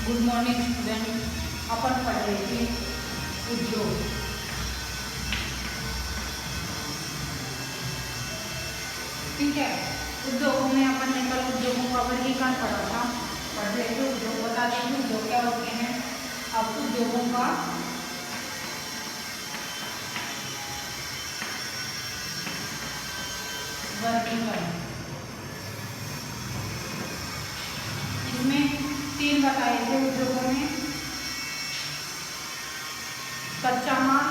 Good morning student. अपन पढ़ रहे थे उद्योग। ठीक है, उद्योगों में अपन ने कल उद्योगों का वर्गीकरण पढ़ा था। पढ़ रहे थे उद्योग, बता दें उद्योग क्या होते हैं। अब उद्योगों का वर्गीकरण, इसमें 3 बताए थे उद्योगों में। कच्चा माल,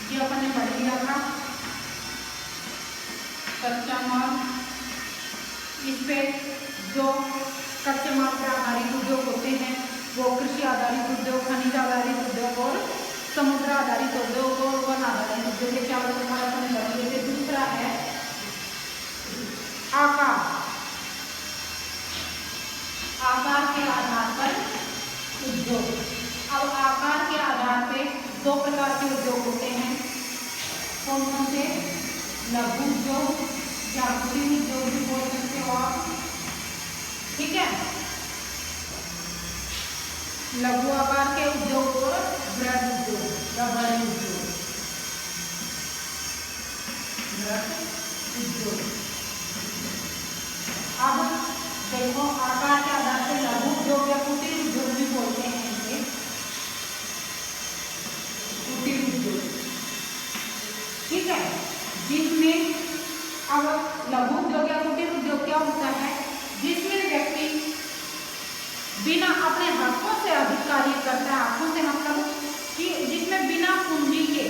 ये अपन ने पढ़ लिया था। कच्चा माल, इस पे जो कच्चे माल पर आधारित उद्योग होते हैं वो कृषि आधारित उद्योग, खनिज आधारित उद्योग और समुद्र आधारित उद्योग और वन आधारित उद्योग, ये 4 प्रकार अपन ने पढ़ लिए थे। दूसरा है आकार, आकार के आधार पर उद्योग। अब आकार के आधार पे 2 प्रकार के उद्योग होते हैं। कौन कौन से? लघु उद्योग या कुटीर उद्योग भी बोल सकते हो आप। ठीक है, लघु आकार के उद्योग और बृहद उद्योग या बड़े उद्योग। बृहद उद्योग, अब देखो आकार के आधार पर लघु उद्योग या कुटीर उद्योग भी बोलते हैं इसे। कुटीर उद्योग, ठीक है, जिसमें अब लघु उद्योग या कुटीर उद्योग क्या होता है? जिसमें व्यक्ति बिना अपने हाथों से अधिक कार्य करता है। हाथों से मतलब कि जिसमें बिना पूंजी के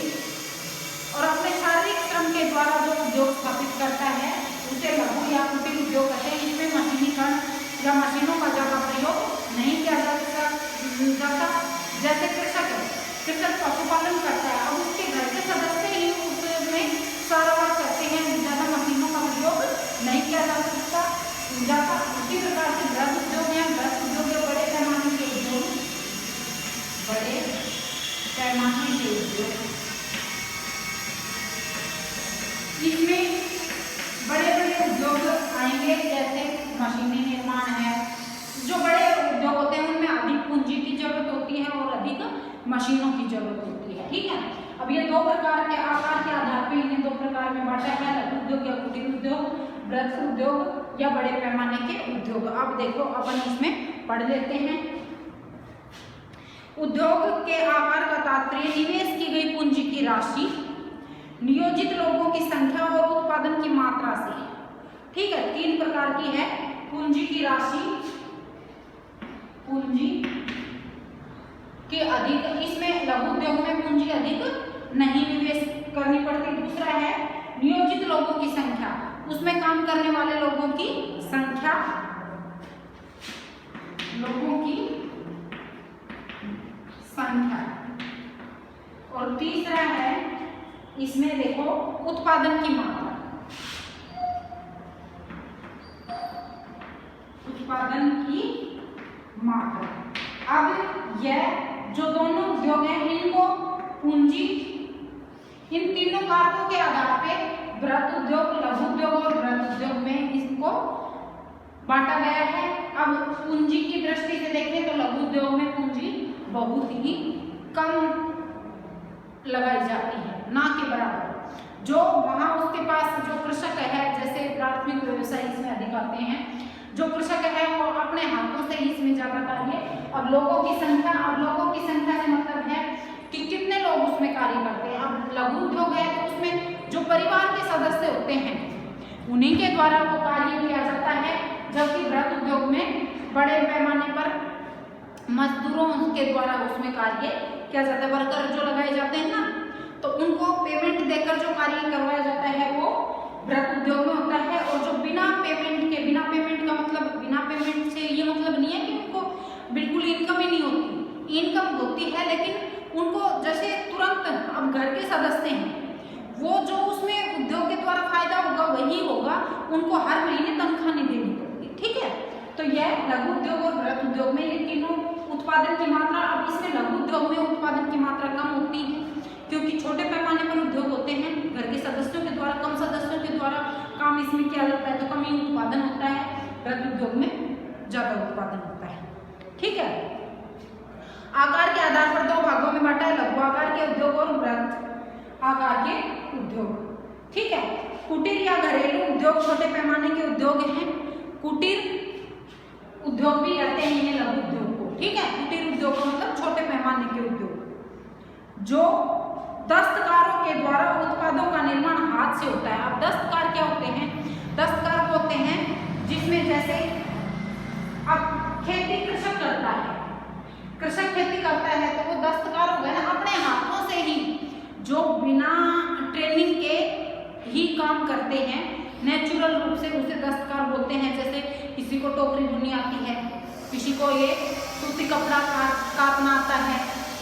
और अपने शारीरिक श्रम के द्वारा जो उद्योग स्थापित करता है उसे लघु या कुटीर उद्योग कहते हैं। इसमें मशीनीकरण या मशीनों का ज्यादा प्रयोग नहीं किया जाता। जैसे कृषक है, कृषक पशुपालन करता है, अब उसके घर के सदस्य ही उसमें कारोबार करते हैं, ज्यादा मशीनों का प्रयोग नहीं किया जा सकता जाता। उसी प्रकार से बृहद उद्योग है, बृहद उद्योग या बड़े पैमाने के उद्योग, बड़े पैमाने के उद्योग, इसमें बड़े बड़े उद्योग आएंगे जैसे मशीनी निर्माण है। जो बड़े उद्योग होते हैं उनमें अधिक पूंजी की जरूरत होती है और अधिक मशीनों की जरूरत होती है। ठीक है, अब ये 2 प्रकार के आकार के आधार पर इन्हें 2 प्रकार में बांटा है, लघु उद्योग या कुटीर उद्योग, बृहद उद्योग या बड़े पैमाने के उद्योग। अब देखो अपन इसमें पढ़ लेते हैं। उद्योग के आकार का तात्पर्य निवेश की गई पूंजी की राशि, नियोजित लोगों की संख्या और उत्पादन की मात्रा से। ठीक है, 3 प्रकार की है पूंजी की राशि, पूंजी के अधिक, इसमें लघु उद्योग में पूंजी अधिक नहीं निवेश करनी पड़ती। दूसरा है नियोजित लोगों की संख्या, उसमें काम करने वाले लोगों की संख्या, लोगों की संख्या। और तीसरा है इसमें देखो उत्पादन की मात्रा, उत्पादन की मात्रा। अब यह जो दोनों उद्योग हैं इनको पूंजी, इन तीनों कारकों के आधार पे बृहद उद्योग, लघु उद्योग और बृहद उद्योग में इसको बांटा गया है। अब पूंजी की दृष्टि से देखें तो लघु उद्योग में पूंजी बहुत ही कम लगाई जाती है, ना के बराबर। जो वहां उसके पास जो कृषक है, जैसे प्राथमिक व्यवसाय इसमें अधिक आते हैं, जो कृषक है वो अपने हाथों से इसमें ज्यादा कार्य। अब लोगों की संख्या, अब लोगों की संख्या से मतलब है कि कितने लोग उसमें कार्य करते हैं। अब लघु उद्योग है तो उसमें जो परिवार के सदस्य होते हैं उन्हीं के द्वारा वो कार्य किया जाता है, जबकि बृहद उद्योग में बड़े पैमाने पर मजदूरों के द्वारा उसमें कार्य किया जाता है। वर्कर जो लगाए जाते हैं ना, तो उनको पेमेंट देकर जो कार्य करवाया जाता है वो बृहद उद्योग में होता है। और जो बिना पेमेंट के, बिना पेमेंट का मतलब, बिना पेमेंट से ये मतलब नहीं है कि उनको बिल्कुल इनकम ही नहीं होती, इनकम होती है लेकिन उनको जैसे तुरंत, अब घर के सदस्य हैं वो जो उसमें उद्योग के द्वारा फायदा होगा वही होगा, उनको हर महीने तनख्वाह नहीं देनी पड़ती। ठीक है, तो यह लघु उद्योग और बृहद उद्योग में ये तीनों उत्पादन की मात्रा। अब इसमें लघु उद्योग में उत्पादन की मात्रा कम होती है क्योंकि छोटे पैमाने पर उद्योग होते हैं, घर के सदस्यों के द्वारा, कम सदस्यों के द्वारा काम इसमें किया जाता है तो कम ही उत्पादन होता है। बृहद उद्योग में ज्यादा उत्पादन होता है। ठीक है, आकार के आधार पर दो भागों में बांटा है, लघु आकार के उद्योग और बृहत आकार के उद्योग। ठीक है, कुटीर या घरेलू उद्योग छोटे पैमाने के उद्योग हैं। कुटीर उद्योग भी कहते हैं इन्हें लघु उद्योग को। ठीक है, कुटीर उद्योग मतलब छोटे पैमाने के उद्योग जो दस्तकारों के द्वारा उत्पादों का निर्माण हाथ से होता है। अब दस्तकार क्या होते हैं? दस्तकार होते हैं जिसमें जैसे अब खेती कृषक करता है, कृषक खेती करता है तो वो दस्तकार हो गए ना, अपने हाथों से ही जो बिना ट्रेनिंग के ही काम करते हैं, नेचुरल रूप से उसे दस्तकार बोलते हैं। जैसे किसी को टोकरी बुननी आती है, किसी को ये सूती कपड़ा काटना आता है,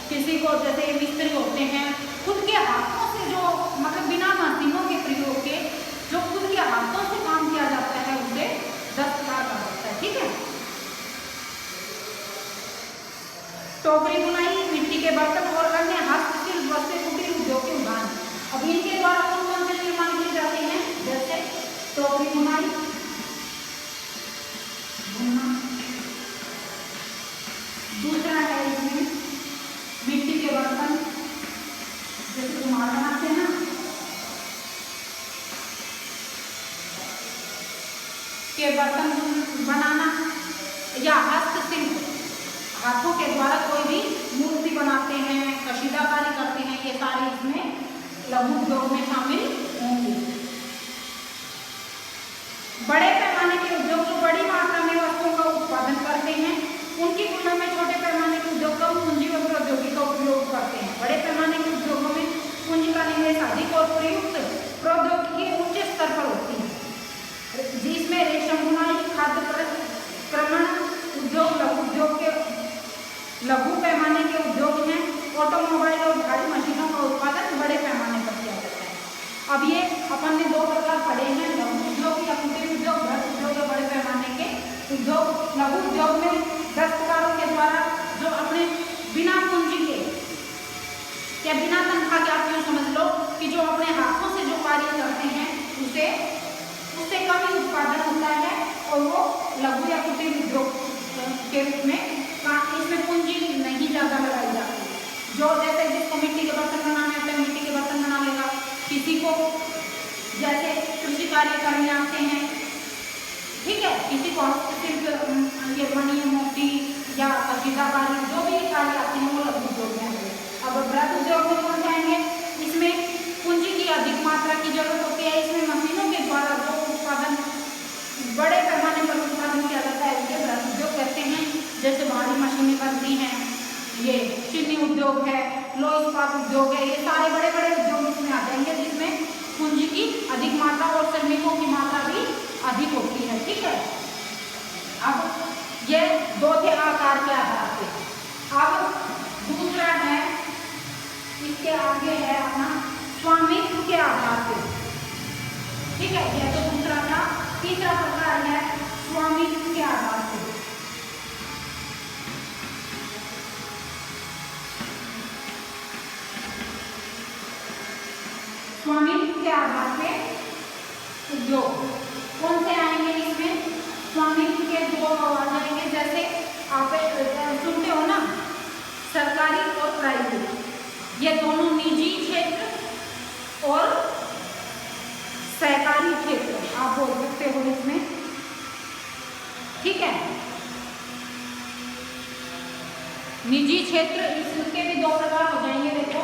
किसी को जैसे मिस्त्री होते हैं, खुद के हाथों से जो मतलब बिना मशीनों के प्रयोग के जो खुद के हाथों से काम किया जाता है उसे दस्तकार कहा जाता है। ठीक है, टोकरी बुनाई, मिट्टी के बर्तन और अन्य हस्तशिल्प वस्त्र कुटीर उद्योग के उदाहरण। अब इनके द्वारा कौन से निर्माण किए जाते हैं? जैसे टोकरी बुनाई, दूसरा है इसमें मिट्टी के बर्तन, जैसे रुमाल बनाते हैं ना, के बर्तन बनाना, या हस्तशिल्प हाथों के द्वारा कोई भी मूर्ति बनाते हैं, कशीदाकारी करते हैं, ये सारे इसमें लघु उद्योग में शामिल होंगे। बड़े पैमाने के उद्योग जो बड़ी मात्रा में वस्तुओं का उत्पादन करते हैं उनकी तुलना में छोटे पैमाने के उद्योग कम पूंजी व प्रौद्योगिकी का उपयोग करते हैं। बड़े पैमाने के उद्योगों में पूंजी का निवेश अधिक और प्रयुक्त प्रौद्योगिकी उच्च स्तर पर होती है, जिसमें रेशम बुनाई, खाद्य प्रक्रमण उद्योग लघु उद्योग के लघु पैमाने के उद्योग हैं। ऑटोमोबाइल और भारी मशीनों का उत्पादन बड़े पैमाने पर किया जाता है। अब ये अपन ने दो प्रकार पढ़े हैं, लघु उद्योग या कुटीर उद्योग, बृहत उद्योग या बड़े पैमाने के उद्योग। लघु उद्योग में दस्तकारों के द्वारा जो अपने बिना पूंजी के या बिना तनख्वाह के, आप यूँ समझ लो कि जो अपने हाथों से जो कार्य करते हैं उससे कम ही उत्पादन होता है और वो लघु या कुटीर उद्योग के रूप में इसमें पूंजी नहीं ज़्यादा लगाई जाती। जो जैसे जिसको मिट्टी के बर्तन बनाने आते हैं मिट्टी के बर्तन बना लेगा, किसी को जैसे कृषि कार्य करने आते हैं, ठीक है, किसी को हस्तशिल्प ये मणि मोती या कशीदाकारी जो भी कार्य आते हैं वो लघु उद्योग में आते हैं। अब बृहत उद्योग में कौन जाएंगे? इसमें पूंजी की अधिक मात्रा की जरूरत होती है, इसमें मशीनों के द्वारा जो उत्पादन बड़े पैमाने पर उत्पादन किया जाता है उसे बृहत उद्योग कहते हैं। जैसे भारी मशीनें बनती हैं, ये चीनी उद्योग है, लोह इस्पात उद्योग है, ये सारे बड़े बड़े उद्योग इसमें आ जाएंगे जिसमें पूंजी की अधिक मात्रा और श्रमिकों की मात्रा भी अधिक होती है। ठीक है, अब ये दो थे आकार के आधार पे। अब दूसरा है, इसके आगे है अपना स्वामित्व के आधार पे। ठीक है, यह तो दूसरा था। तीसरा प्रकार है स्वामित्व के आधार पे। स्वामित्व के आधार पे उद्योग कौन से आएंगे? इसमें स्वामित्व के दो आ जाएंगे, जैसे आप सुनते हो ना, सरकारी और प्राइवेट, ये दोनों निजी क्षेत्र और सहकारी क्षेत्र आप बोल सकते हो इसमें। ठीक है, निजी क्षेत्र, इसके भी दो प्रकार हो जाएंगे। देखो,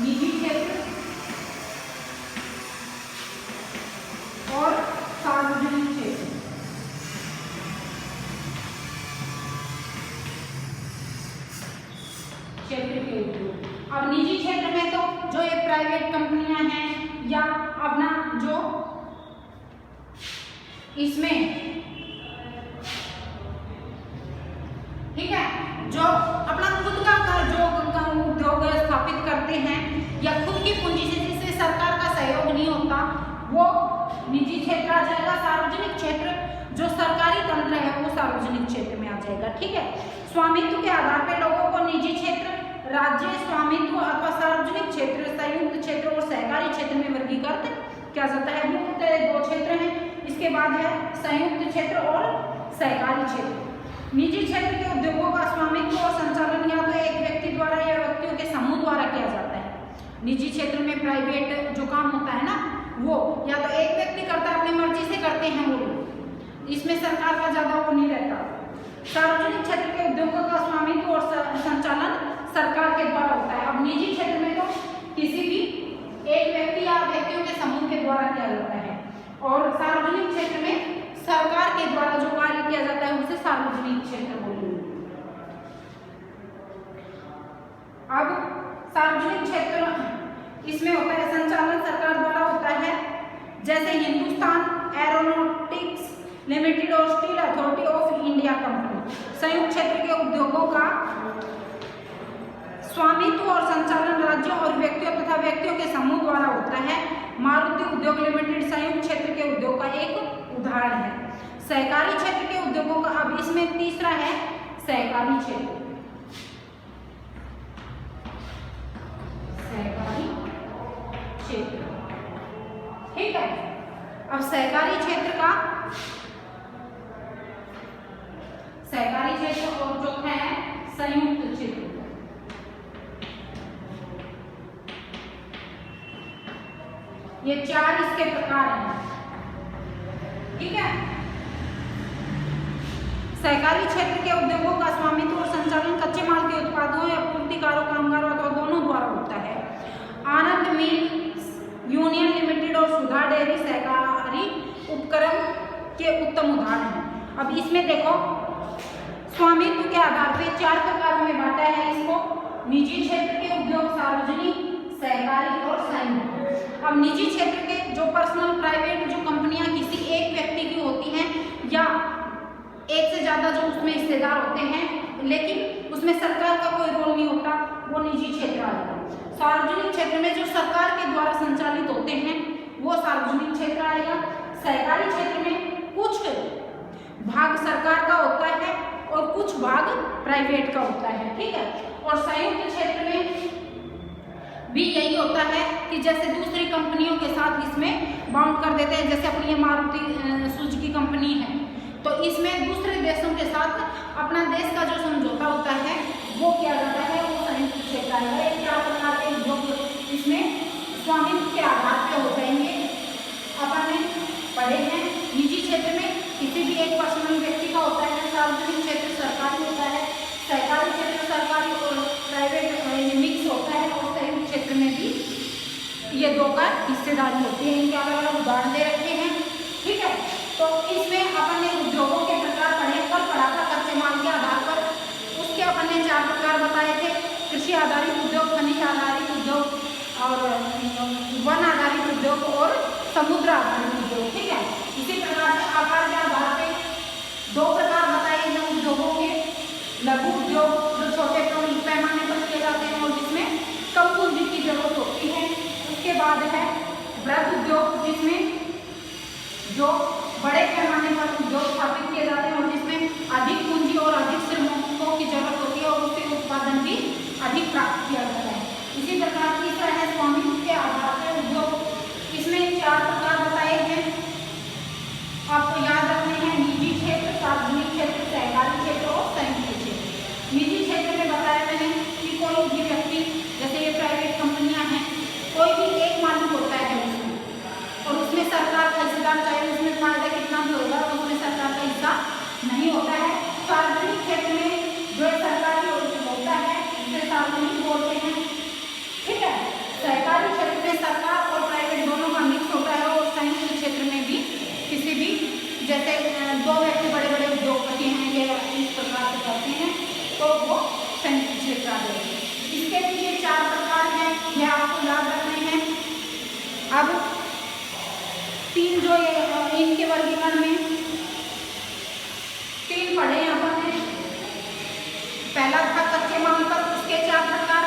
निजी क्षेत्र और सार्वजनिक क्षेत्र। क्षेत्र के उद्योग। अब निजी क्षेत्र में तो जो ये प्राइवेट कंपनियां हैं या अपना जो इसमें, ठीक है, जो अपना खुद का जो उद्योग स्थापित करते हैं या खुद की पूंजी से, जिससे सरकार का सहयोग नहीं होता, वो निजी क्षेत्र आ जाएगा। सार्वजनिक क्षेत्र जो सरकारी तंत्र है वो सार्वजनिक क्षेत्र में आ जाएगा। ठीक है, स्वामित्व के आधार पर लोगों को निजी क्षेत्र, राज्य स्वामित्व अथवा सार्वजनिक क्षेत्र, संयुक्त क्षेत्र और सहकारी क्षेत्र में वर्गीकृत किया जाता है। मुख्य दो क्षेत्र हैं, इसके बाद है संयुक्त क्षेत्र और सहकारी क्षेत्र, निजी क्षेत्र के उद्योगों का स्वामित्व और संचालन या तो एक व्यक्ति द्वारा या व्यक्तियों के समूह द्वारा किया जाता है। निजी क्षेत्र में प्राइवेट जो काम होता है ना, वो या तो एक व्यक्ति करता है, अपनी मर्जी से करते हैं वो, इसमें सरकार का ज्यादा वो नहीं रहता। सार्वजनिक क्षेत्र के उद्योगों का स्वामित्व और संचालन सरकार के द्वारा होता है। अब निजी क्षेत्र में तो किसी भी एक व्यक्ति या व्यक्तियों के समूह के द्वारा किया जाता है, और सार्वजनिक क्षेत्र में सरकार के द्वारा जो कार्य किया जाता है उसे सार्वजनिक क्षेत्र बोलेंगे। अब सार्वजनिक क्षेत्र इसमें होता है संचालन सरकार द्वारा होता है, जैसे हिंदुस्तान एरोनॉटिक्स लिमिटेड और steel authority of India company. संयुक्त क्षेत्र के उद्योगों का स्वामित्व और संचालन राज्यों और व्यक्तियों तथा व्यक्तियों के समूह द्वारा होता है। मारुति उद्योग लिमिटेड संयुक्त क्षेत्र के उद्योग का एक उदाहरण है। सहकारी क्षेत्र के उद्योगों का, अब इसमें तीसरा है सहकारी क्षेत्र। सहकारी क्षेत्र, ठीक है। अब सहकारी क्षेत्र का सहकारी क्षेत्र और जो है संयुक्त क्षेत्र, ये चार इसके प्रकार हैं, ठीक है। सहकारी क्षेत्र के उद्योगों का स्वामित्व और संचालन कच्चे माल के उत्पादों या पूर्तिकारों, कामगारों अथवा दोनों द्वारा होता है। आनंद मिल्स यूनियन लिमिटेड और सुधा डेयरी सहकारी उपक्रम के उत्तम उदाहरण हैं। अब इसमें देखो स्वामित्व के आधार पे चार प्रकारों में बांटा है इसको, निजी क्षेत्र के उद्योग, सार्वजनिक, सहकारी और संयुक्त। अब निजी क्षेत्र के जो पर्सनल प्राइवेट जो कंपनियां किसी एक व्यक्ति की होती हैं या एक से ज्यादा जो उसमें हिस्सेदार होते हैं, लेकिन उसमें सरकार का कोई रोल नहीं होता, वो निजी क्षेत्र आएगा। सार्वजनिक क्षेत्र में जो सरकार के द्वारा संचालित होते हैं वो सार्वजनिक क्षेत्र आएगा। सहकारी क्षेत्र में कुछ भाग सरकार का होता है और कुछ भाग प्राइवेट का होता है, ठीक है। और संयुक्त क्षेत्र में भी यही होता है कि जैसे दूसरी कंपनियों के साथ इसमें बाउंड कर देते हैं, जैसे अपनी ये मारुति सुजुकी कंपनी है तो इसमें दूसरे देशों के साथ अपना देश का जो समझौता होता है वो किया जाता है, वो संयुक्त क्षेत्र आएगा। एक चार प्रकार के उद्योग इसमें स्वामित्व के आधार पर हो जाएंगे। अपन ने पढ़े हैं निजी क्षेत्र में किसी भी एक पर्सनल व्यक्ति का होता है, सार्वजनिक क्षेत्र सरकारी होता है, सहकारी क्षेत्र सरकारी और प्राइवेट मिक्स होता है, और संयुक्त क्षेत्र में भी ये दो का हिस्सेदारी होती है। इनके अलग अलग उदाहरण दे रखे हैं, ठीक है। तो इसमें अपन ने उद्योगों के प्रकार पढ़े, कब पढ़ा था कच्चे माल के आधार पर, उसके अपन ने चार प्रकार बताए थे, कृषि आधारित उद्योग, खनिज आधारित उद्योग और वन आधारित उद्योग और समुद्र आधारित उद्योग, ठीक है। इसी प्रकार से आकार के आधार पे दो प्रकार बताए हैं उद्योगों के, लघु उद्योग जो छोटे पैमाने पर किए जाते हैं और जिसमें कम पूंजी की जरूरत होती है, उसके बाद है वृहद उद्योग जिसमें जो बड़े पैमाने पर उद्योग स्थापित किए जाते हैं और जिसमें अधिक पूंजी और अधिक श्रमिकों की जरूरत होती है और उससे उत्पादन भी अधिक प्राप्त किया जाता है। इसी प्रकार तीसरा है स्वामित्व के आधार पर उद्योग, इसमें चार प्रकार बताए हैं, आपको याद रखने हैं, निजी क्षेत्र, सार्वजनिक क्षेत्र, सहकारी क्षेत्र और संयुक्त क्षेत्र। निजी क्षेत्र में बताया मैंने कि कोई भी व्यक्ति, जैसे ये प्राइवेट कंपनियां हैं, कोई भी एक मालिक होता है उसमें, और उसमें सरकार का हिस्सेदार, चाहे उसमें फायदा कितना भी होगा उसमें सरकार का हिस्सा नहीं होता है। सार्वजनिक क्षेत्र में जो सरकारी होता है उसे सार्वजनिक बोलते हैं, ठीक है। सहकारी क्षेत्र में सरकार और प्राइवेट दोनों का मिक्स होता है, और संयुक्त क्षेत्र में भी किसी भी जैसे दो व्यक्ति बड़े बड़े उद्योगपति हैं ये इस प्रकार से करते हैं तो वो संयुक्त क्षेत्र आ जाएगी। इसके भी ये चार प्रकार हैं, ये आपको याद रखने हैं। अब तीन जो ये इनके वर्गीकरण में तीन पढ़े यहाँ पर हैं। पहला था कच्चे माल पर, उसके चार प्रकार,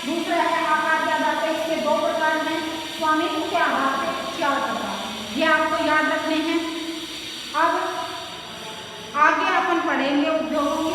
दूसरा है आकार के आधार पर, इसके दो प्रकार हैं, स्वामित्व के आधार पर चार प्रकार, ये आपको याद रखने हैं। अब आगे अपन पढ़ेंगे उद्योगों के